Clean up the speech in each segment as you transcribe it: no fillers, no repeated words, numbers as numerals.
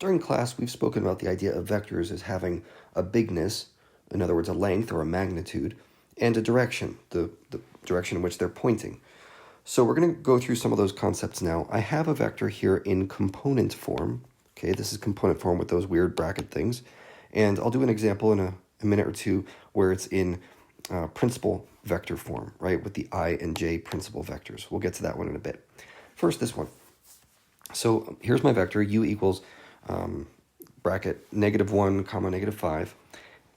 During class, we've spoken about the idea of vectors as having a bigness, in other words, a length or a magnitude, and a direction, the direction in which they're pointing. So we're going to go through some of those concepts now. I have a vector here in component form. Okay, this is component form with those weird bracket things. And I'll do an example in a minute or two where it's in principal vector form, right, with the I and J principal vectors. We'll get to that one in a bit. First, this one. So here's my vector, u equals bracket -1, -5.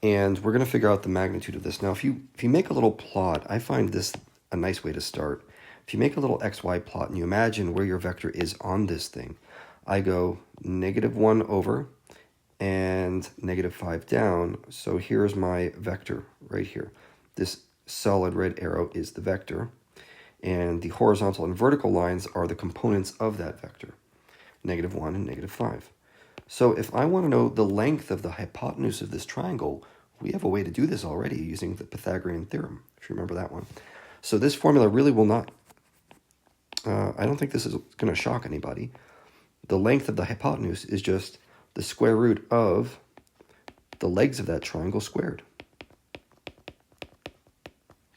And we're going to figure out the magnitude of this. Now, if you make a little plot, I find this a nice way to start. If you make a little xy plot and you imagine where your vector is on this thing, I go -1 over and -5 down. So here's my vector right here. This solid red arrow is the vector, and the horizontal and vertical lines are the components of that vector, -1 and -5. So if I want to know the length of the hypotenuse of this triangle, we have a way to do this already using the Pythagorean theorem, if you remember that one. So this formula really will not, I don't think this is going to shock anybody. The length of the hypotenuse is just the square root of the legs of that triangle squared.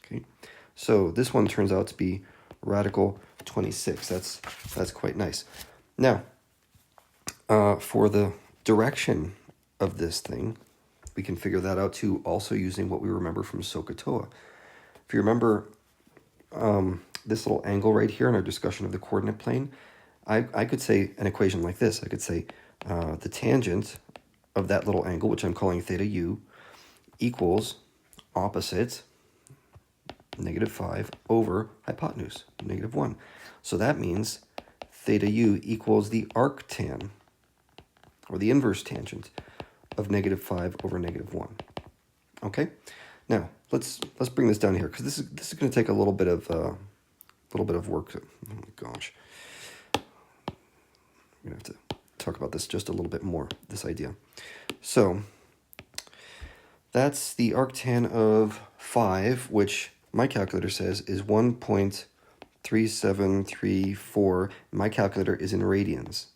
Okay, so this one turns out to be radical 26. That's quite nice. Now, for the direction of this thing, we can figure that out too, also using what we remember from SOHCAHTOA. If you remember this little angle right here in our discussion of the coordinate plane, I could say an equation like this. I could say the tangent of that little angle, which I'm calling theta u, equals opposite -5 over hypotenuse, -1. So that means theta u equals the arctan, or the inverse tangent, of -5 over -1. Okay, now let's bring this down here, because this is going to take a little bit of work. Oh my gosh, I'm going to have to talk about this just a little bit more, this idea. So that's the arctan of 5, which my calculator says is 1.3734. My calculator is in radians.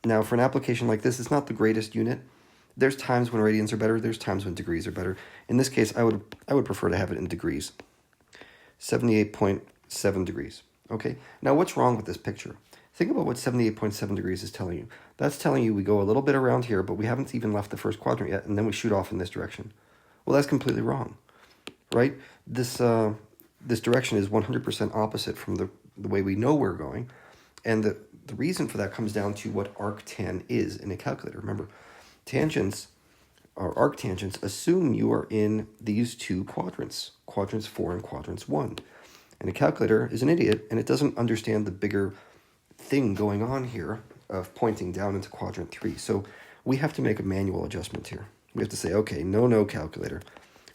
Now, for an application like this, it's not the greatest unit. There's times when radians are better. There's times when degrees are better. In this case, I would prefer to have it in degrees. 78.7 degrees. Okay. Now, what's wrong with this picture? Think about what 78.7 degrees is telling you. That's telling you we go a little bit around here, but we haven't even left the first quadrant yet, and then we shoot off in this direction. Well, that's completely wrong, right? This direction is 100% opposite from the way we know we're going, and the reason for that comes down to what arctan is in a calculator. Remember, tangents, or arctangents, assume you are in these two quadrants 4 and quadrants 1. And a calculator is an idiot, and it doesn't understand the bigger thing going on here of pointing down into quadrant 3. So we have to make a manual adjustment here. We have to say, okay, no, calculator.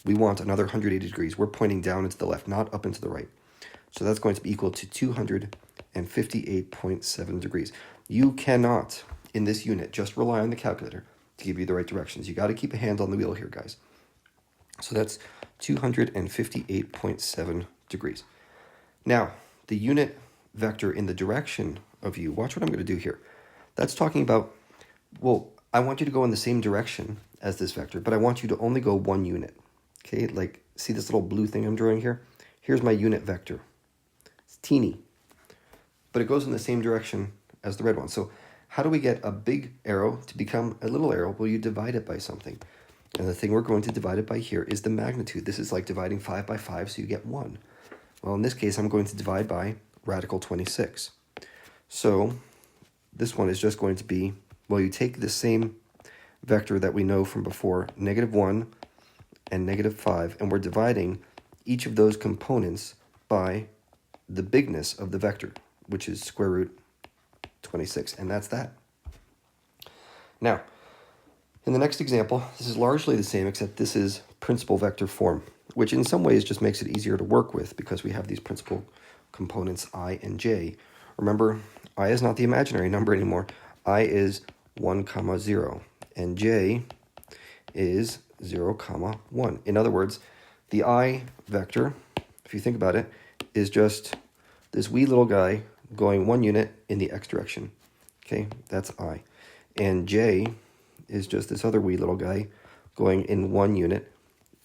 We want another 180 degrees. We're pointing down into the left, not up into the right. So that's going to be equal to 258.7 degrees. You cannot, in this unit, just rely on the calculator to give you the right directions. You got to keep a hand on the wheel here, guys. So that's 258.7 degrees. Now, the unit vector in the direction of u, watch what I'm going to do here. That's talking about, well, I want you to go in the same direction as this vector, but I want you to only go one unit. Okay, like, see this little blue thing I'm drawing here? Here's my unit vector. It's teeny, but it goes in the same direction as the red one. So how do we get a big arrow to become a little arrow? Well, you divide it by something. And the thing we're going to divide it by here is the magnitude. This is like dividing 5 by 5, so you get 1. Well, in this case, I'm going to divide by radical 26. So this one is just going to be, well, you take the same vector that we know from before, -1 and -5, and we're dividing each of those components by the bigness of the vector, which is square root 26, and that's that. Now, in the next example, this is largely the same, except this is principal vector form, which in some ways just makes it easier to work with because we have these principal components I and J. Remember, I is not the imaginary number anymore. I is 1, 0, and J is 0, 1. In other words, the I vector, if you think about it, is just this wee little guy going one unit in the x direction. Okay, that's I. and j is just this other wee little guy going in 1 unit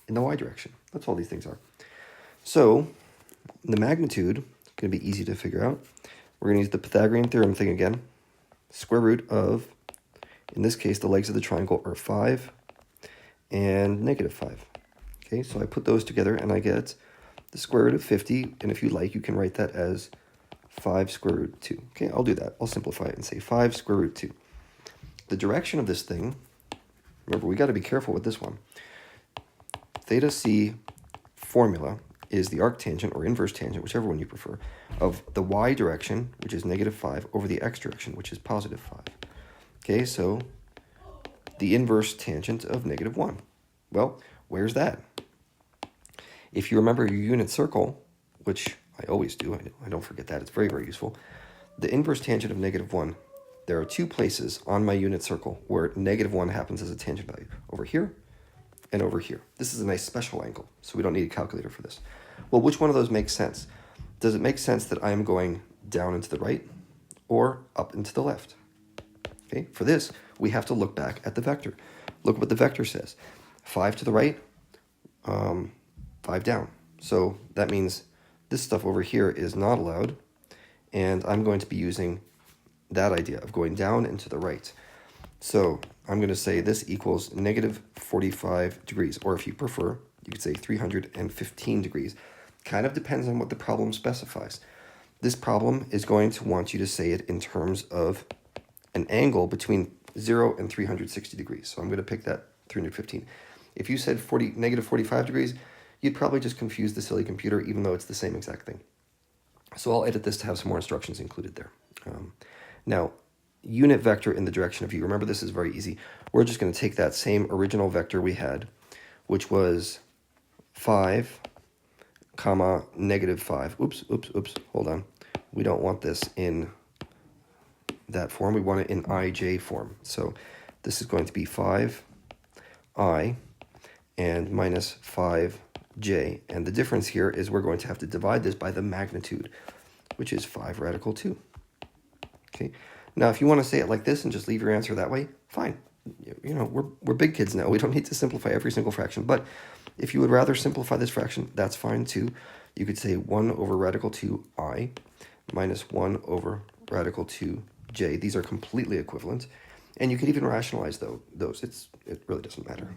in the y direction. That's all these things are. So the magnitude is going to be easy to figure out. We're going to use the Pythagorean theorem thing again. Square root of, in this case, the legs of the triangle are 5 and -5. Okay, so I put those together and I get the square root of 50, and if you like, you can write that as 5 square root 2. Okay, I'll do that. I'll simplify it and say 5 square root 2. The direction of this thing, remember, we got to be careful with this one. Theta c formula is the arctangent or inverse tangent, whichever one you prefer, of the y direction, which is -5, over the x direction, which is +5. Okay, so the inverse tangent of -1. Well, where's that? If you remember your unit circle, which I always do, I don't forget that, it's very, very useful. The inverse tangent of -1, there are 2 places on my unit circle where -1 happens as a tangent value, over here and over here. This is a nice special angle, so we don't need a calculator for this. Well, which one of those makes sense? Does it make sense that I am going down and to the right or up and to the left? Okay, for this, we have to look back at the vector. Look what the vector says. 5 to the right, 5 down. So that means this stuff over here is not allowed, and I'm going to be using that idea of going down and to the right. So I'm going to say this equals -45 degrees, or if you prefer, you could say 315 degrees. Kind of depends on what the problem specifies. This problem is going to want you to say it in terms of an angle between 0 and 360 degrees. So I'm going to pick that 315. If you said -45 degrees, you'd probably just confuse the silly computer, even though it's the same exact thing. So I'll edit this to have some more instructions included there. Now, unit vector in the direction of u. Remember, this is very easy. We're just going to take that same original vector we had, which was 5, comma, -5. Oops, hold on. We don't want this in that form. We want it in ij form. So this is going to be 5i and minus 5j. And the difference here is we're going to have to divide this by the magnitude, which is 5 radical 2. Okay. Now, if you want to say it like this and just leave your answer that way, fine. You know, we're big kids now. We don't need to simplify every single fraction. But if you would rather simplify this fraction, that's fine too. You could say 1 over radical 2i minus 1 over radical 2j. These are completely equivalent. And you could even rationalize those. It really doesn't matter.